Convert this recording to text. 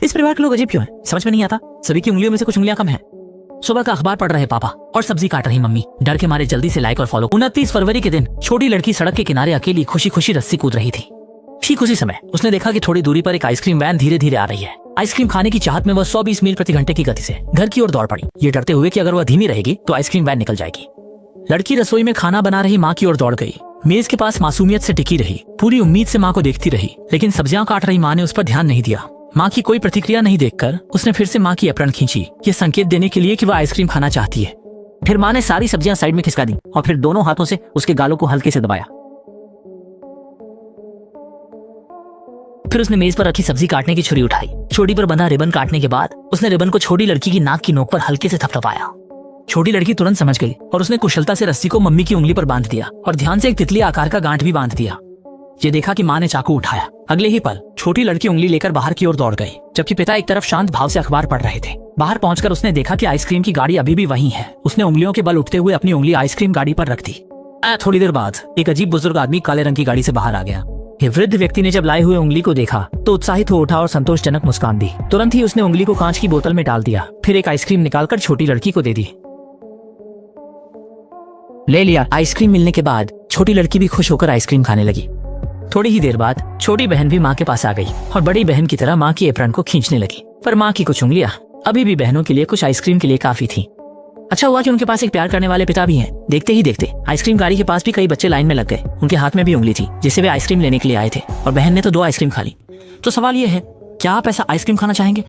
इस परिवार के लोग अजीब क्यों हैं? समझ में नहीं आता। सभी की उंगलियों में से कुछ उंगलियां कम हैं। सुबह का अखबार पढ़ रहे पापा और सब्जी काट रही मम्मी। डर के मारे जल्दी से लाइक और फॉलो। 29 फरवरी के दिन छोटी लड़की सड़क के किनारे अकेली खुशी खुशी रस्सी कूद रही थी। ठीक उसी समय उसने देखा कि थोड़ी दूरी पर एक आइसक्रीम वैन धीरे धीरे आ रही है। आइसक्रीम खाने की चाहत में वह 120 मील प्रति घंटे की गति से घर की ओर दौड़ पड़ी, ये डरते हुए कि अगर वह धीमी रहेगी तो आइसक्रीम वैन निकल जाएगी। लड़की रसोई में खाना बना रही माँ की ओर दौड़ गई। मेज के पास मासूमियत से टिकी रही, पूरी उम्मीद से माँ को देखती रही, लेकिन सब्जियां काट रही माँ ने उस पर ध्यान नहीं दिया। माँ की कोई प्रतिक्रिया नहीं देखकर उसने फिर से माँ की एप्रन खींची, ये संकेत देने के लिए कि वह आइसक्रीम खाना चाहती है। फिर माँ ने सारी सब्जियां साइड में खिसका दी और फिर दोनों हाथों से उसके गालों को हल्के से दबाया। फिर उसने मेज पर रखी सब्जी काटने की छुरी उठाई। चोटी पर बंधा रिबन काटने के बाद उसने रिबन को छोटी लड़की की नाक की नोक पर हल्के से थपथपाया। छोटी लड़की तुरंत समझ गई और उसने कुशलता से रस्सी को मम्मी की उंगली पर बांध दिया और ध्यान से एक तितली आकार का गांठ भी बांध दिया। ये देखा कि माँ ने चाकू उठाया। अगले ही पल छोटी लड़की उंगली लेकर बाहर की ओर दौड़ गई, जबकि पिता एक तरफ शांत भाव से अखबार पढ़ रहे थे। बाहर पहुंचकर उसने देखा कि आइसक्रीम की गाड़ी अभी भी वहीं है। उसने उंगलियों के बल उठते हुए अपनी उंगली आइसक्रीम गाड़ी पर रख दी। थोड़ी देर बाद एक अजीब बुजुर्ग आदमी काले रंग की गाड़ी से बाहर आ गया। ये वृद्ध व्यक्ति ने जब लाए हुए उंगली को देखा तो उत्साहित हो उठा और संतोषजनक मुस्कान दी। तुरंत ही उसने उंगली को कांच की बोतल में डाल दिया, फिर एक आइसक्रीम निकालकर छोटी लड़की को दे दी। ले लिया। आइसक्रीम मिलने के बाद छोटी लड़की भी खुश होकर आइसक्रीम खाने लगी। थोड़ी ही देर बाद छोटी बहन भी माँ के पास आ गई और बड़ी बहन की तरह माँ की एप्रन को खींचने लगी, पर माँ की कुछ उंगलियां अभी भी बहनों के लिए कुछ आइसक्रीम के लिए काफी थी। अच्छा हुआ कि उनके पास एक प्यार करने वाले पिता भी हैं। देखते ही देखते आइसक्रीम गाड़ी के पास भी कई बच्चे लाइन में लग गए। उनके हाथ में भी उंगली थी जिससे वे आइसक्रीम लेने के लिए आए थे और बहन ने तो 2 आइसक्रीम खा ली। तो सवाल ये है, क्या आप ऐसा आइसक्रीम खाना चाहेंगे?